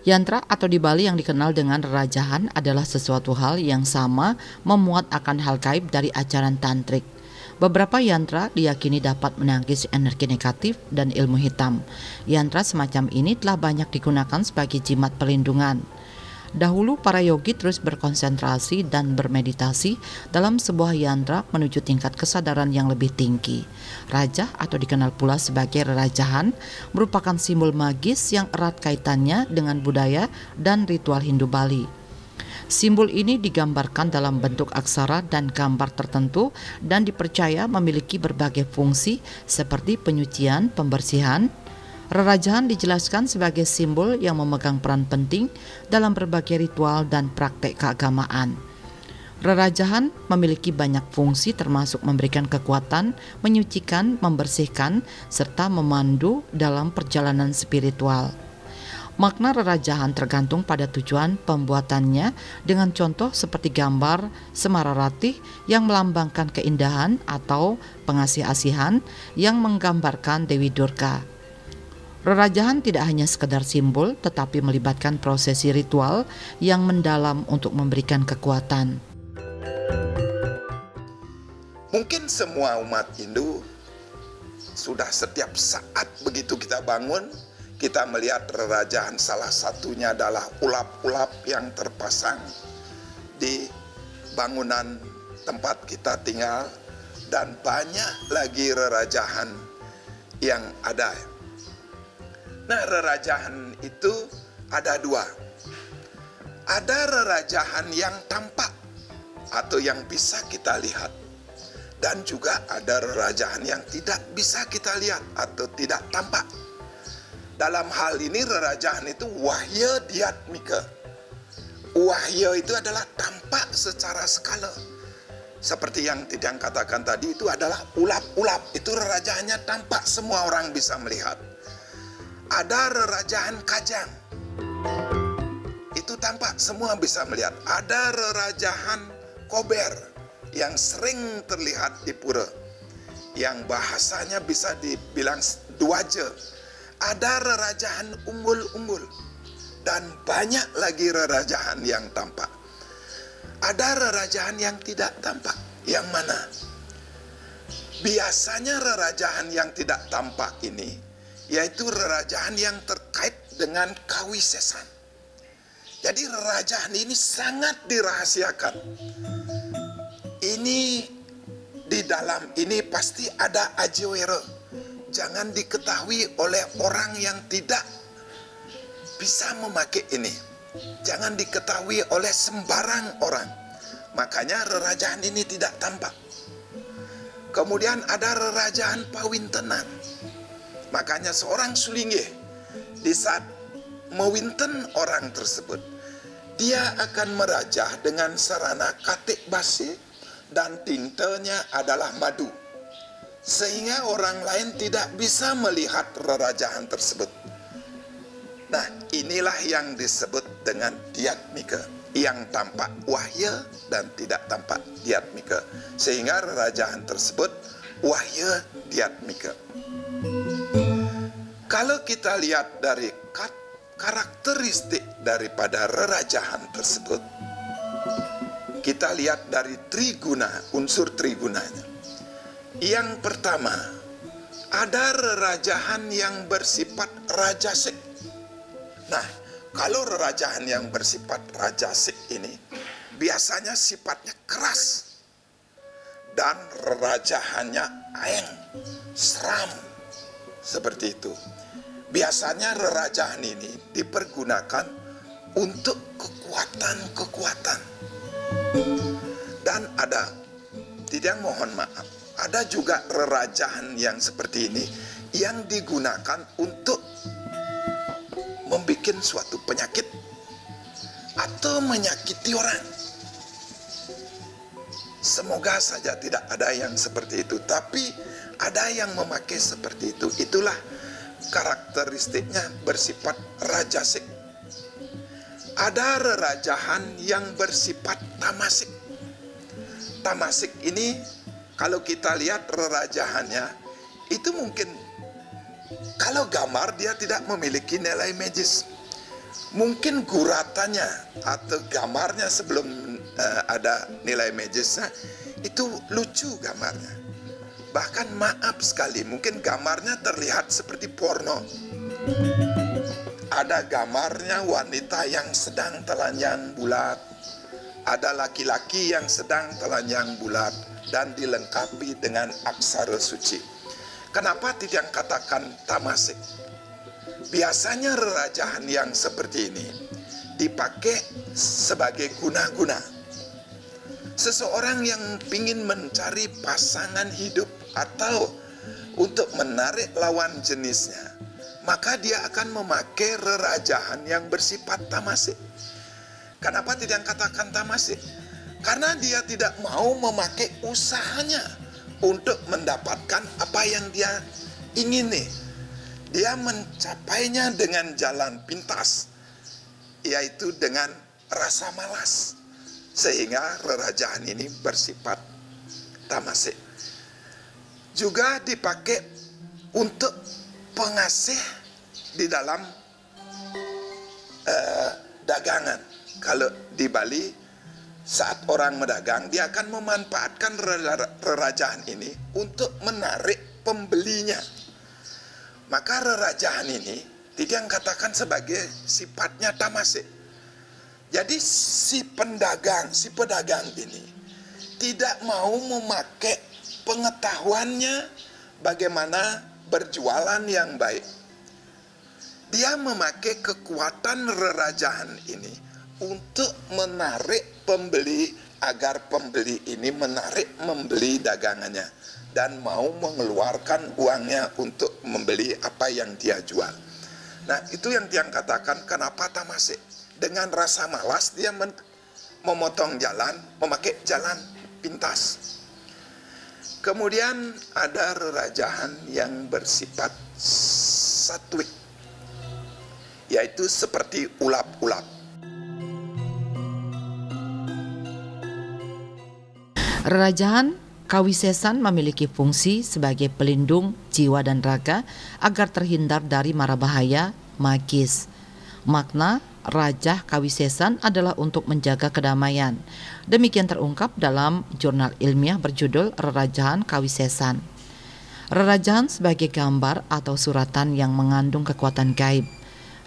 Yantra atau di Bali yang dikenal dengan rerajahan adalah sesuatu hal yang sama memuat akan hal gaib dari ajaran tantrik. Beberapa yantra diyakini dapat menangkis energi negatif dan ilmu hitam. Yantra semacam ini telah banyak digunakan sebagai jimat perlindungan. Dahulu para yogi terus berkonsentrasi dan bermeditasi dalam sebuah yantra menuju tingkat kesadaran yang lebih tinggi. Rajah atau dikenal pula sebagai rerajahan merupakan simbol magis yang erat kaitannya dengan budaya dan ritual Hindu Bali. Simbol ini digambarkan dalam bentuk aksara dan gambar tertentu dan dipercaya memiliki berbagai fungsi seperti penyucian, pembersihan. Rerajahan dijelaskan sebagai simbol yang memegang peran penting dalam berbagai ritual dan praktek keagamaan. Rerajahan memiliki banyak fungsi termasuk memberikan kekuatan, menyucikan, membersihkan, serta memandu dalam perjalanan spiritual. Makna rerajahan tergantung pada tujuan pembuatannya dengan contoh seperti gambar Semara Ratih yang melambangkan keindahan atau pengasih-asihan yang menggambarkan Dewi Durga. Rerajahan tidak hanya sekedar simbol, tetapi melibatkan prosesi ritual yang mendalam untuk memberikan kekuatan. Mungkin semua umat Hindu sudah setiap saat begitu kita bangun, kita melihat rerajahan. Salah satunya adalah ulap-ulap yang terpasang di bangunan tempat kita tinggal, dan banyak lagi rerajahan yang ada. Nah, rerajahan itu ada dua. Ada rerajahan yang tampak atau yang bisa kita lihat, dan juga ada rerajahan yang tidak bisa kita lihat atau tidak tampak. Dalam hal ini rerajahan itu wahya diatmika. Wahya itu adalah tampak secara skala. Seperti yang Tidang katakan tadi, itu adalah ulap-ulap. Itu rerajahannya tampak, semua orang bisa melihat. Ada rerajahan kajang, itu tampak, semua bisa melihat. Ada rerajahan kober yang sering terlihat di pura, yang bahasanya bisa dibilang duaja. Ada rerajahan unggul-unggul, dan banyak lagi rerajahan yang tampak. Ada rerajahan yang tidak tampak. Yang mana? Biasanya rerajahan yang tidak tampak ini yaitu rerajahan yang terkait dengan kawisesan. Jadi rerajahan ini sangat dirahasiakan. Ini di dalam ini pasti ada ajewere. Jangan diketahui oleh orang yang tidak bisa memakai ini. Jangan diketahui oleh sembarang orang. Makanya rerajahan ini tidak tampak. Kemudian ada rerajahan pawintenan. Makanya seorang sulinggih di saat mewinten orang tersebut, dia akan merajah dengan sarana katik basi dan tintanya adalah madu, sehingga orang lain tidak bisa melihat rerajahan tersebut. Nah, inilah yang disebut dengan diatmika, yang tampak wahya dan tidak tampak diatmika, sehingga rerajahan tersebut wahya diatmika. Kalau kita lihat dari karakteristik daripada rerajahan tersebut, kita lihat dari triguna, unsur trigunanya. Yang pertama, ada rerajahan yang bersifat rajasik. Nah, kalau rerajahan yang bersifat rajasik ini biasanya sifatnya keras, dan rerajahannya aeng, seram, seperti itu. Biasanya rerajahan ini dipergunakan untuk kekuatan-kekuatan. Dan ada, tidak, mohon maaf, ada juga rerajahan yang seperti ini yang digunakan untuk membuat suatu penyakit atau menyakiti orang. Semoga saja tidak ada yang seperti itu, tapi ada yang memakai seperti itu. Itulah karakteristiknya bersifat rajasik. Ada rerajahan yang bersifat tamasik. Tamasik ini kalau kita lihat rerajahannya, itu mungkin kalau gambar dia tidak memiliki nilai magis. Mungkin guratannya atau gambarnya sebelum ada nilai majesnya itu lucu gambarnya. Bahkan maaf sekali, mungkin gambarnya terlihat seperti porno. Ada gambarnya wanita yang sedang telanjang bulat, ada laki-laki yang sedang telanjang bulat, dan dilengkapi dengan aksara suci. Kenapa tidak katakan tamasik? Biasanya rerajahan yang seperti ini dipakai sebagai guna-guna. Seseorang yang ingin mencari pasangan hidup atau untuk menarik lawan jenisnya, maka dia akan memakai rerajahan yang bersifat tamasik. Kenapa tidak katakan tamasik? Karena dia tidak mau memakai usahanya untuk mendapatkan apa yang dia ingini. Dia mencapainya dengan jalan pintas, yaitu dengan rasa malas. Sehingga rerajahan ini bersifat tamasik. Juga dipakai untuk pengasih di dalam dagangan. Kalau di Bali, saat orang mendagang, dia akan memanfaatkan rerajahan ini untuk menarik pembelinya. Maka rerajahan ini tidak katakan sebagai sifatnya tamasik. Jadi si pedagang ini tidak mau memakai pengetahuannya bagaimana berjualan yang baik. Dia memakai kekuatan rerajahan ini untuk menarik pembeli, agar pembeli ini membeli dagangannya dan mau mengeluarkan uangnya untuk membeli apa yang dia jual. Nah, itu yang dia katakan kenapa tamasik. Dengan rasa malas dia memotong jalan, memakai jalan pintas. Kemudian ada rerajahan yang bersifat satwik, yaitu seperti ulap-ulap. Rerajahan Kawisesan memiliki fungsi sebagai pelindung jiwa dan raga agar terhindar dari mara bahaya magis. Makna Rajah Kawisesan adalah untuk menjaga kedamaian. Demikian terungkap dalam jurnal ilmiah berjudul Rerajahan Kawisesan. Rerajahan sebagai gambar atau suratan yang mengandung kekuatan gaib.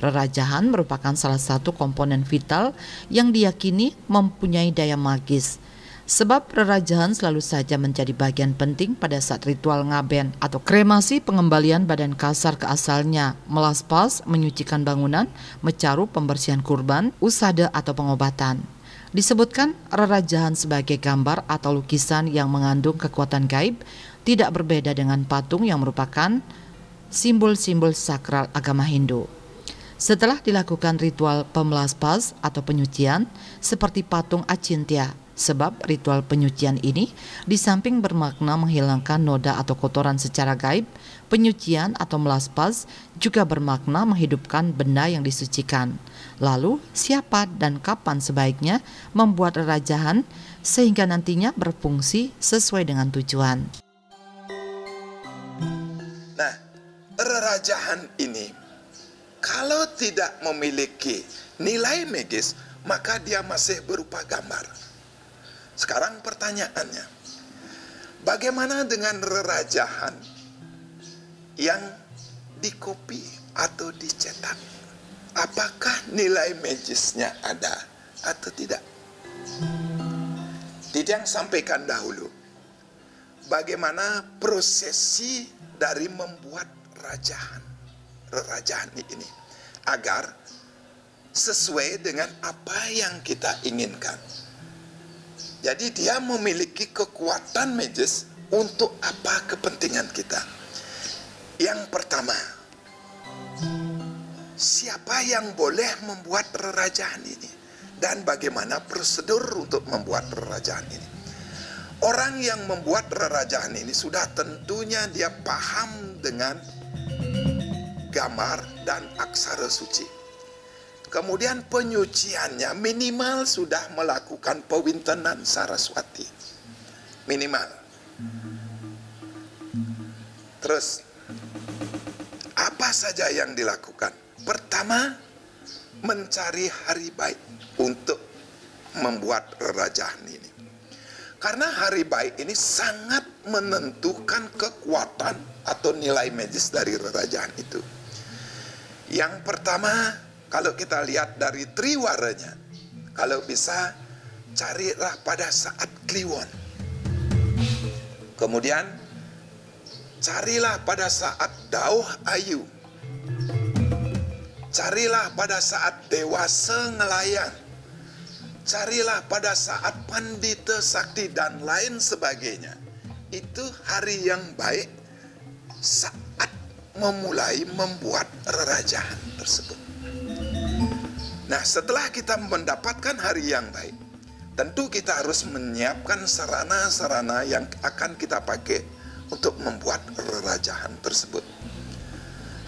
Rerajahan merupakan salah satu komponen vital yang diyakini mempunyai daya magis. Sebab rerajahan selalu saja menjadi bagian penting pada saat ritual ngaben atau kremasi, pengembalian badan kasar ke asalnya, melaspas, menyucikan bangunan, mecaru, pembersihan kurban, usada atau pengobatan. Disebutkan rerajahan sebagai gambar atau lukisan yang mengandung kekuatan gaib tidak berbeda dengan patung yang merupakan simbol-simbol sakral agama Hindu. Setelah dilakukan ritual pemelaspas atau penyucian seperti patung Acintya, sebab ritual penyucian ini di samping bermakna menghilangkan noda atau kotoran secara gaib, penyucian atau melaspas juga bermakna menghidupkan benda yang disucikan. Lalu, siapa dan kapan sebaiknya membuat rerajahan sehingga nantinya berfungsi sesuai dengan tujuan. Nah, rerajahan ini kalau tidak memiliki nilai magis, maka dia masih berupa gambar. Sekarang pertanyaannya, bagaimana dengan rerajahan yang dikopi atau dicetak? Apakah nilai magisnya ada atau tidak? Tidak sampaikan dahulu bagaimana prosesi dari membuat rerajahan ini agar sesuai dengan apa yang kita inginkan. Jadi dia memiliki kekuatan magis untuk apa kepentingan kita. Yang pertama, siapa yang boleh membuat rerajahan ini dan bagaimana prosedur untuk membuat rerajahan ini. Orang yang membuat rerajahan ini sudah tentunya dia paham dengan gambar dan aksara suci. Kemudian penyuciannya minimal sudah melakukan pewintenan Saraswati. Minimal. Terus, apa saja yang dilakukan? Pertama, mencari hari baik untuk membuat rerajahan ini. Karena hari baik ini sangat menentukan kekuatan atau nilai magis dari rerajahan itu. Yang pertama, kalau kita lihat dari triwaranya, kalau bisa carilah pada saat kliwon. Kemudian carilah pada saat dauh ayu. Carilah pada saat dewasa ngelayan. Carilah pada saat pandita sakti dan lain sebagainya. Itu hari yang baik saat memulai membuat rerajahan tersebut. Nah, setelah kita mendapatkan hari yang baik, tentu kita harus menyiapkan sarana-sarana yang akan kita pakai untuk membuat rerajahan tersebut.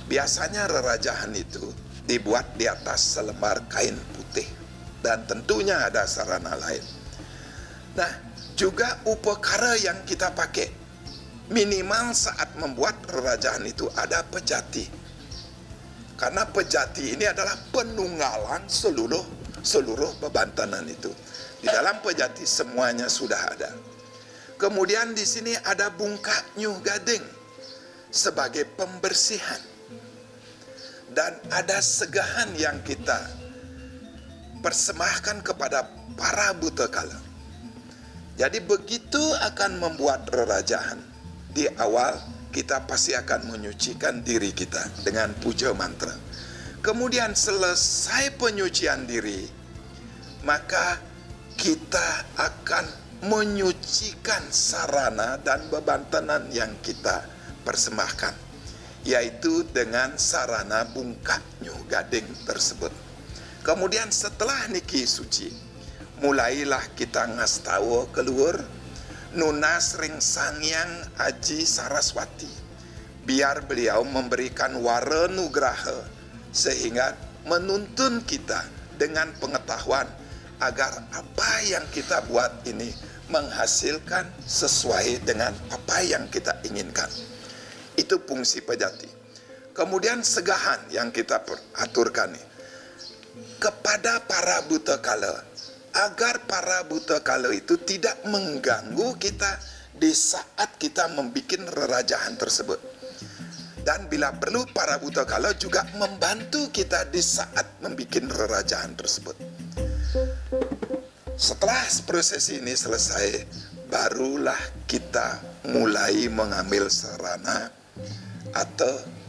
Biasanya rerajahan itu dibuat di atas selembar kain putih. Dan tentunya ada sarana lain. Nah, juga upakara yang kita pakai. Minimal saat membuat rerajahan itu ada pejati. Karena pejati ini adalah penunggalan seluruh bebantanan itu. Di dalam pejati semuanya sudah ada. Kemudian di sini ada bungkak nyuh gading sebagai pembersihan. Dan ada segahan yang kita persembahkan kepada para buta kala. Jadi begitu akan membuat rerajahan, di awal kita pasti akan menyucikan diri kita dengan puja mantra. Kemudian selesai penyucian diri, maka kita akan menyucikan sarana dan bebantanan yang kita persembahkan, yaitu dengan sarana bungkak nyuh gading tersebut. Kemudian setelah niki suci, mulailah kita ngastawa keluar nunas ring Sangyang Aji Saraswati, biar beliau memberikan wara nugraha sehingga menuntun kita dengan pengetahuan agar apa yang kita buat ini menghasilkan sesuai dengan apa yang kita inginkan. Itu fungsi pejati. Kemudian segahan yang kita aturkan nih kepada para buta kala, agar para buta kala itu tidak mengganggu kita di saat kita membuat rerajahan tersebut. Dan bila perlu para buta kala juga membantu kita di saat membuat rerajahan tersebut. Setelah proses ini selesai, barulah kita mulai mengambil sarana atau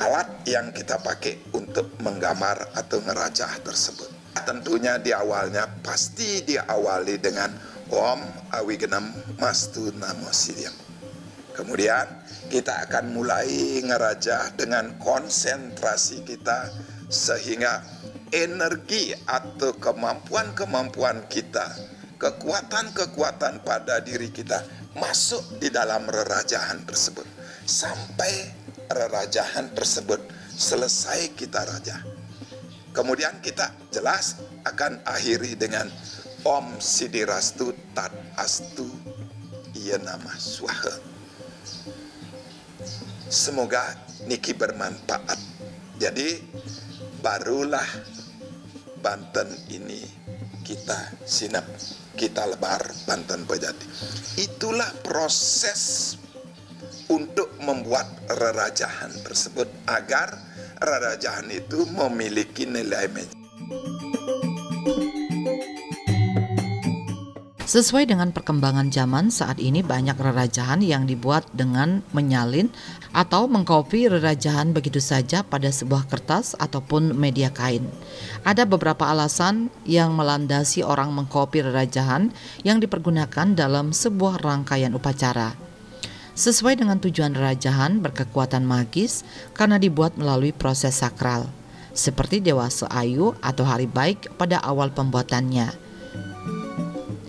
alat yang kita pakai untuk menggambar atau ngerajah tersebut. Tentunya di awalnya pasti diawali dengan Om Awigenam Mastu Namo Siddham. Kemudian kita akan mulai ngerajah dengan konsentrasi kita sehingga energi atau kemampuan-kemampuan kita, kekuatan-kekuatan pada diri kita masuk di dalam rerajahan tersebut. Sampai rerajahan tersebut selesai kita rajah. Kemudian kita jelas akan akhiri dengan Om Siddhirastu Tat Astu Iya Nama Swaha. Semoga niki bermanfaat. Jadi barulah Banten ini kita sinap, kita lebar Banten Pejati. Itulah proses untuk membuat rerajahan tersebut agar rerajahan itu memiliki nilai magis. Sesuai dengan perkembangan zaman saat ini, banyak rerajahan yang dibuat dengan menyalin atau mengkopi rerajahan begitu saja pada sebuah kertas ataupun media kain. Ada beberapa alasan yang melandasi orang mengkopi rerajahan yang dipergunakan dalam sebuah rangkaian upacara. Sesuai dengan tujuan rerajahan berkekuatan magis karena dibuat melalui proses sakral, seperti Dewasa Ayu atau hari baik pada awal pembuatannya.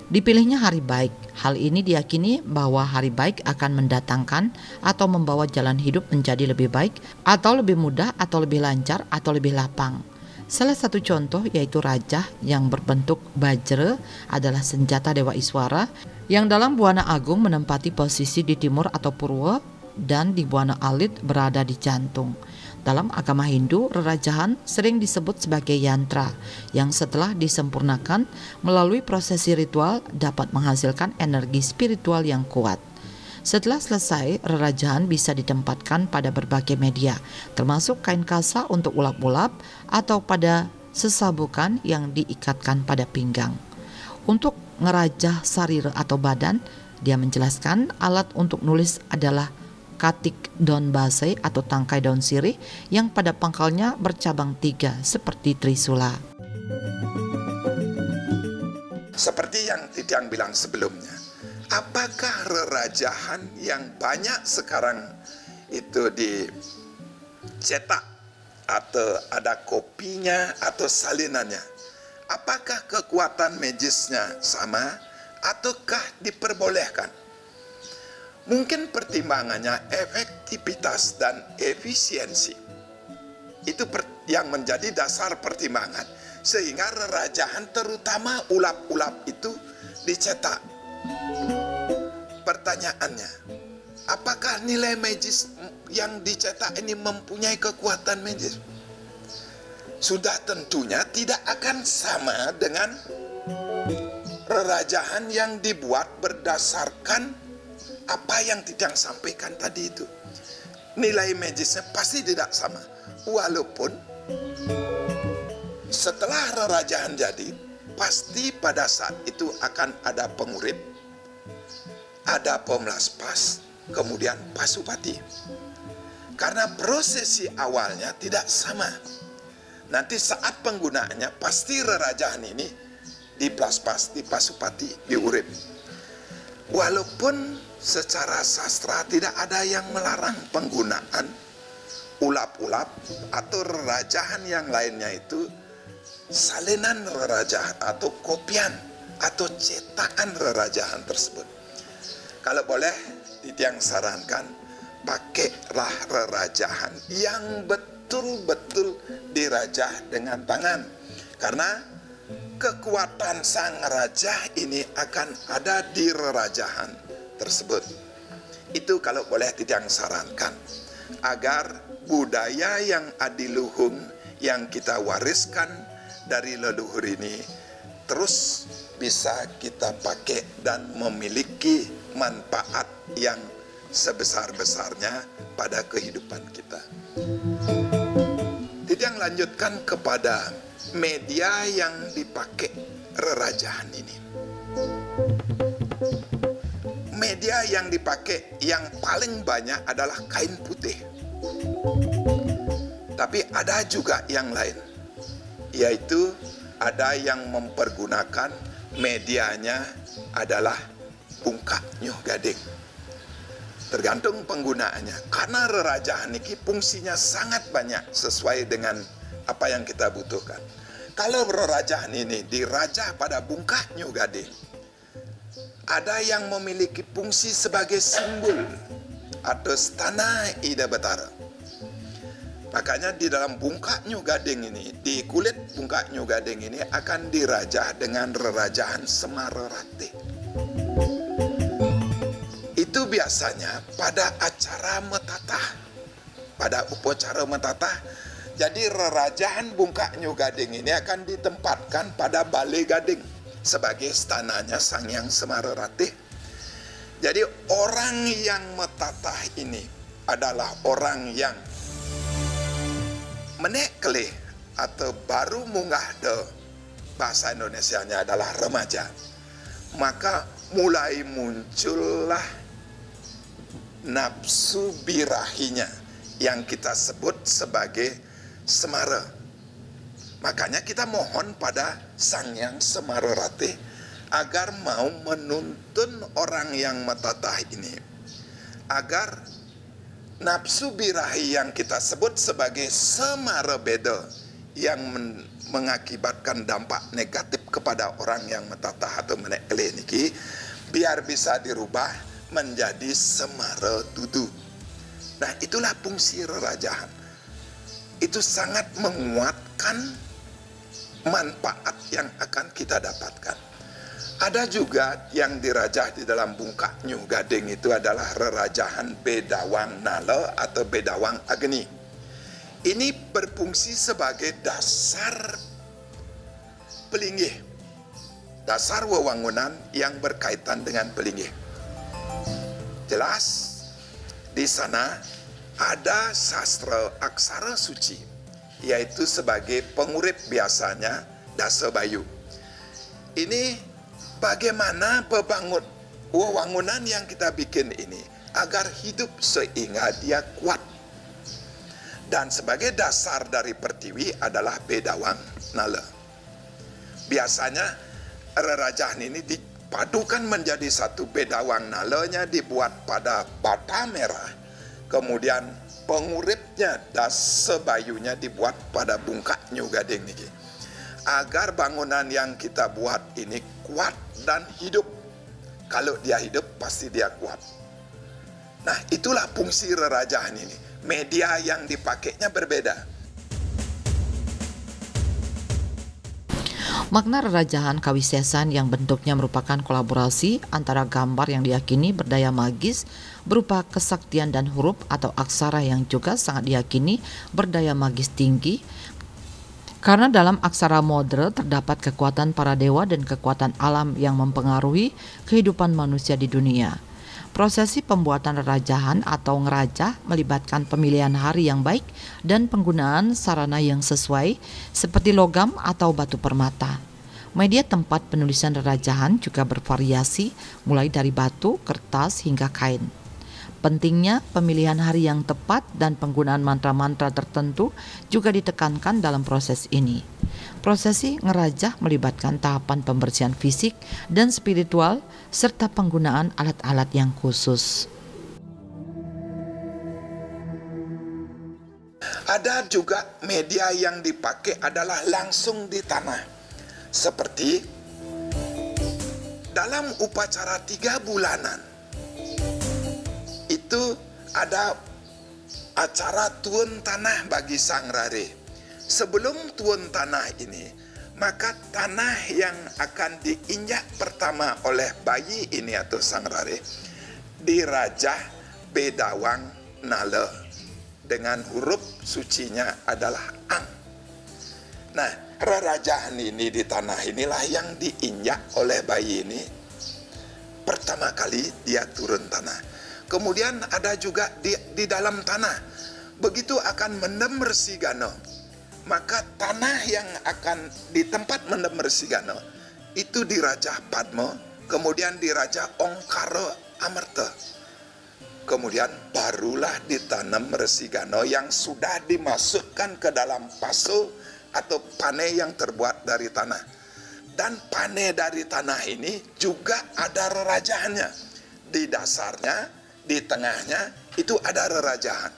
Dipilihnya hari baik, hal ini diyakini bahwa hari baik akan mendatangkan atau membawa jalan hidup menjadi lebih baik atau lebih mudah atau lebih lancar atau lebih lapang. Salah satu contoh yaitu rajah yang berbentuk bajra adalah senjata Dewa Iswara yang dalam Buana Agung menempati posisi di timur atau purwa dan di Buana Alit berada di jantung. Dalam agama Hindu, rerajahan sering disebut sebagai yantra yang setelah disempurnakan melalui prosesi ritual dapat menghasilkan energi spiritual yang kuat. Setelah selesai, rerajahan bisa ditempatkan pada berbagai media, termasuk kain kasa untuk ulap-ulap atau pada sesabukan yang diikatkan pada pinggang. Untuk ngerajah sarir atau badan, dia menjelaskan alat untuk nulis adalah katik daun basai atau tangkai daun sirih yang pada pangkalnya bercabang 3 seperti trisula. Seperti yang Tidiang bilang sebelumnya, apakah rerajahan yang banyak sekarang itu dicetak atau ada kopinya atau salinannya, apakah kekuatan magisnya sama ataukah diperbolehkan? Mungkin pertimbangannya efektivitas dan efisiensi. Itu yang menjadi dasar pertimbangan. Sehingga rerajahan terutama ulap-ulap itu dicetak. Pertanyaannya, apakah nilai magis yang dicetak ini mempunyai kekuatan magis? Sudah tentunya tidak akan sama dengan rerajahan yang dibuat berdasarkan apa yang Tidiang sampaikan tadi itu. Nilai magisnya pasti tidak sama. Walaupun setelah rerajahan jadi, pasti pada saat itu akan ada pengurip, ada pemelaspas, kemudian pasupati. Karena prosesi awalnya tidak sama. Nanti saat penggunaannya pasti rerajahan ini diplaspas, dipasupati, diurip. Walaupun secara sastra tidak ada yang melarang penggunaan ulap-ulap atau rerajahan yang lainnya itu salinan rerajahan atau kopian atau cetakan rerajahan tersebut. Kalau boleh, Tidiang sarankan pakailah rerajahan yang betul-betul dirajah dengan tangan. Karena kekuatan sang raja ini akan ada di rerajahan tersebut. Itu kalau boleh Tidiang sarankan agar budaya yang adiluhung yang kita wariskan dari leluhur ini terus bisa kita pakai dan memiliki manfaat yang sebesar-besarnya pada kehidupan kita. Tidiang lanjutkan kepada media yang dipakai rerajahan ini. Media yang dipakai yang paling banyak adalah kain putih. Tapi ada juga yang lain, yaitu ada yang mempergunakan medianya adalah bungkak nyuh gading. Tergantung penggunaannya. Karena rerajahan ini fungsinya sangat banyak sesuai dengan apa yang kita butuhkan. Kalau rerajahan ini dirajah pada bungkak nyuh gading, ada yang memiliki fungsi sebagai simbol atau stana Ida Betara. Makanya di dalam bungkak nyuh gading ini, di kulit bungkak nyuh gading ini akan dirajah dengan rerajahan Semara Rate. Itu biasanya pada acara metatah, pada upacara metatah. Jadi rerajahan bungkak nyuh gading ini akan ditempatkan pada balai gading sebagai stananya Sang Hyang Semara Rate. Jadi orang yang metatah ini adalah orang yang menekle atau baru munggah de bahasa Indonesianya adalah remaja. Maka mulai muncullah nafsu birahinya yang kita sebut sebagai semara. Makanya kita mohon pada Sang Hyang Semara Rate agar mau menuntun orang yang metatah ini agar nafsu birahi yang kita sebut sebagai semara beda yang mengakibatkan dampak negatif kepada orang yang metatah atau menekle niki biar bisa dirubah menjadi semara dudu. Nah, itulah fungsi rerajahan. Itu sangat menguatkan manfaat yang akan kita dapatkan. Ada juga yang dirajah di dalam bungkak nyuh gading itu adalah rerajahan Bedawang Nala atau Bedawang Agni. Ini berfungsi sebagai dasar pelinggih, dasar wewangunan yang berkaitan dengan pelinggih. Jelas di sana ada sastra aksara suci, yaitu sebagai pengurip biasanya Dasa Bayu. Ini bagaimana wewangunan yang kita bikin ini agar hidup sehingga dia kuat. Dan sebagai dasar dari pertiwi adalah bedawang nala. Biasanya rerajahan ini dipadukan menjadi satu. Bedawang nalanya dibuat pada bata merah. Kemudian penguripnya Dasa Bayunya dibuat pada bungkak Nyu Gading niki. Agar bangunan yang kita buat ini kuat dan hidup. Kalau dia hidup pasti dia kuat. Nah, itulah fungsi rerajahan ini. Media yang dipakainya berbeda. Makna rerajahan Kawisesan yang bentuknya merupakan kolaborasi antara gambar yang diyakini berdaya magis berupa kesaktian dan huruf atau aksara yang juga sangat diyakini berdaya magis tinggi. Karena dalam aksara modern terdapat kekuatan para dewa dan kekuatan alam yang mempengaruhi kehidupan manusia di dunia. Prosesi pembuatan rerajahan atau ngerajah melibatkan pemilihan hari yang baik dan penggunaan sarana yang sesuai seperti logam atau batu permata. Media tempat penulisan rerajahan juga bervariasi mulai dari batu, kertas hingga kain. Pentingnya pemilihan hari yang tepat dan penggunaan mantra-mantra tertentu juga ditekankan dalam proses ini. Prosesi ngerajah melibatkan tahapan pembersihan fisik dan spiritual serta penggunaan alat-alat yang khusus. Ada juga media yang dipakai adalah langsung di tanah. Seperti dalam upacara 3 bulanan. Itu ada acara tuan tanah bagi sang rare. Sebelum tuan tanah ini, maka tanah yang akan diinjak pertama oleh bayi ini atau sang rare dirajah bedawang nala dengan huruf sucinya adalah ang. Nah, rerajahan ini di tanah inilah yang diinjak oleh bayi ini pertama kali dia turun tanah. Kemudian ada juga di dalam tanah. Begitu akan mendem resigano, maka tanah yang akan di tempat mendem resigano itu dirajah Padma, kemudian dirajah Ongkara Amerta. Kemudian barulah ditanam resigano yang sudah dimasukkan ke dalam paso atau pane yang terbuat dari tanah. Dan pane dari tanah ini juga ada rerajahannya. Di dasarnya, di tengahnya itu ada rerajahan.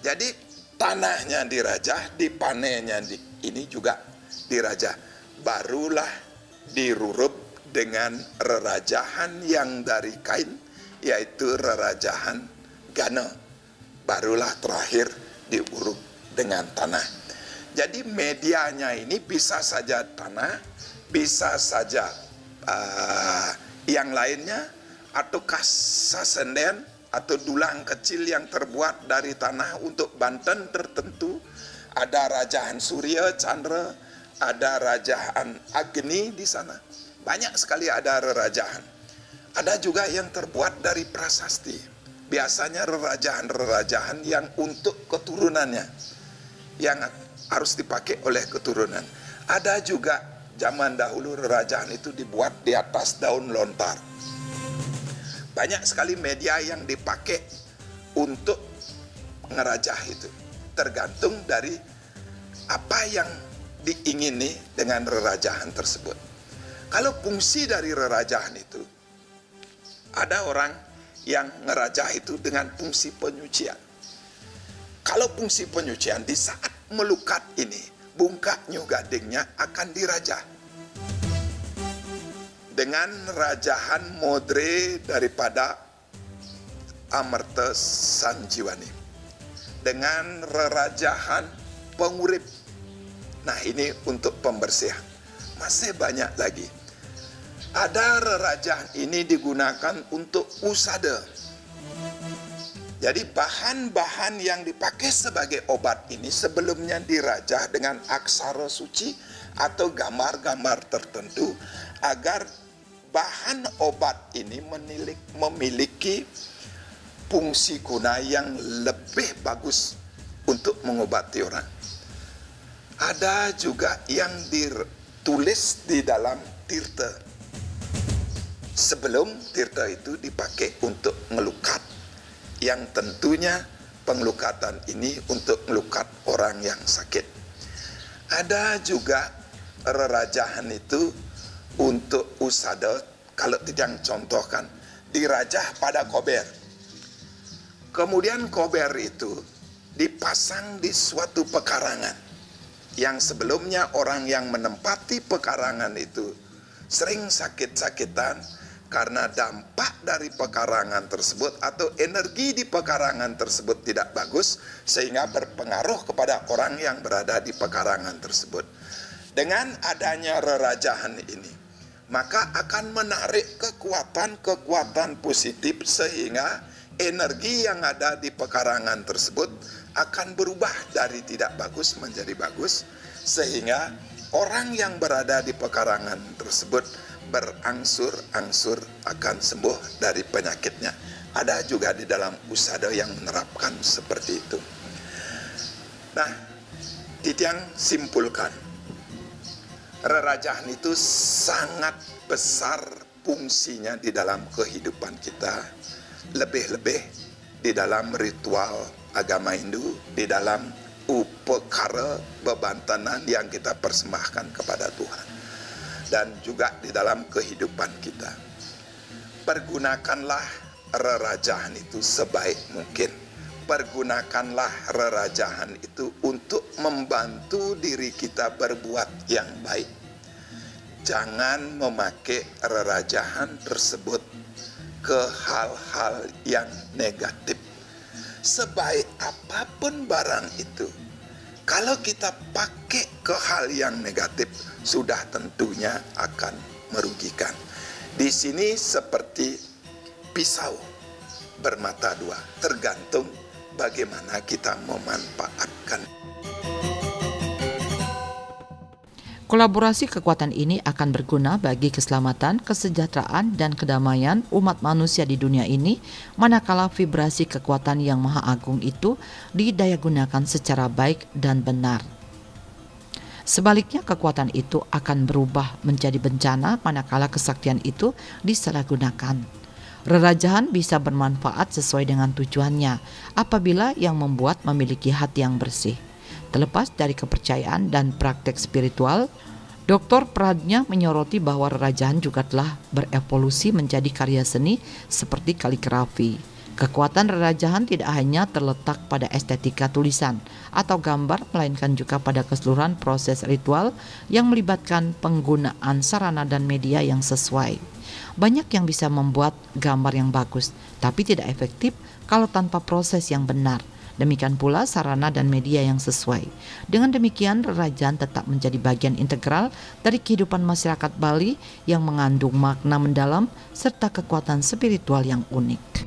Jadi tanahnya dirajah, di panennya ini juga dirajah. Barulah dirurup dengan rerajahan yang dari kain, yaitu rerajahan gana. Barulah terakhir diurup dengan tanah. Jadi medianya ini bisa saja tanah, bisa saja yang lainnya, atau kasa senden atau dulang kecil yang terbuat dari tanah untuk banten tertentu. Ada rajahan Surya, Chandra, ada rajahan Agni di sana. Banyak sekali ada rerajahan. Ada juga yang terbuat dari prasasti. Biasanya rerajahan-rerajahan yang untuk keturunannya, yang harus dipakai oleh keturunan. Ada juga zaman dahulu rerajahan itu dibuat di atas daun lontar. Banyak sekali media yang dipakai untuk ngerajah itu. Tergantung dari apa yang diingini dengan rerajahan tersebut. Kalau fungsi dari rerajahan itu, ada orang yang ngerajah itu dengan fungsi penyucian. Kalau fungsi penyucian, di saat melukat ini, bungkak Nyu Gadingnya akan dirajah. Dengan rajahan modre daripada Amerta Sanjiwani. Dengan rerajahan pengurip. Nah, ini untuk pembersihan. Masih banyak lagi. Ada rerajahan ini digunakan untuk usada. Jadi bahan-bahan yang dipakai sebagai obat ini sebelumnya dirajah dengan aksara suci atau gambar-gambar tertentu agar bahan obat ini memiliki fungsi guna yang lebih bagus untuk mengobati orang. Ada juga yang ditulis di dalam tirta. Sebelum tirta itu dipakai untuk ngelukat, yang tentunya pengelukatan ini untuk ngelukat orang yang sakit. Ada juga rerajahan itu untuk usada, kalau tidak contohkan, dirajah pada kober. Kemudian kober itu dipasang di suatu pekarangan, yang sebelumnya orang yang menempati pekarangan itu sering sakit-sakitan karena dampak dari pekarangan tersebut atau energi di pekarangan tersebut tidak bagus, sehingga berpengaruh kepada orang yang berada di pekarangan tersebut. Dengan adanya rerajahan ini, maka akan menarik kekuatan-kekuatan positif, sehingga energi yang ada di pekarangan tersebut akan berubah dari tidak bagus menjadi bagus, sehingga orang yang berada di pekarangan tersebut berangsur-angsur akan sembuh dari penyakitnya. Ada juga di dalam usada yang menerapkan seperti itu. Nah, Titiang simpulkan, rerajahan itu sangat besar fungsinya di dalam kehidupan kita, lebih-lebih di dalam ritual agama Hindu, di dalam upekara bebantanan yang kita persembahkan kepada Tuhan, dan juga di dalam kehidupan kita. Pergunakanlah rerajahan itu sebaik mungkin. Pergunakanlah rerajahan itu untuk membantu diri kita berbuat yang baik. Jangan memakai rerajahan tersebut ke hal-hal yang negatif. Sebaik apapun barang itu, kalau kita pakai ke hal yang negatif, sudah tentunya akan merugikan. Di sini seperti pisau bermata dua, tergantung bagaimana kita memanfaatkan. Kolaborasi kekuatan ini akan berguna bagi keselamatan, kesejahteraan, dan kedamaian umat manusia di dunia ini, manakala vibrasi kekuatan yang maha agung itu didayagunakan secara baik dan benar. Sebaliknya, kekuatan itu akan berubah menjadi bencana manakala kesaktian itu disalahgunakan. Rerajahan bisa bermanfaat sesuai dengan tujuannya apabila yang membuat memiliki hati yang bersih. Terlepas dari kepercayaan dan praktek spiritual, Dr. Pradnya menyoroti bahwa rerajahan juga telah berevolusi menjadi karya seni seperti kaligrafi. Kekuatan rerajahan tidak hanya terletak pada estetika tulisan atau gambar, melainkan juga pada keseluruhan proses ritual yang melibatkan penggunaan sarana dan media yang sesuai. Banyak yang bisa membuat gambar yang bagus, tapi tidak efektif kalau tanpa proses yang benar. Demikian pula sarana dan media yang sesuai. Dengan demikian, rerajahan tetap menjadi bagian integral dari kehidupan masyarakat Bali yang mengandung makna mendalam serta kekuatan spiritual yang unik.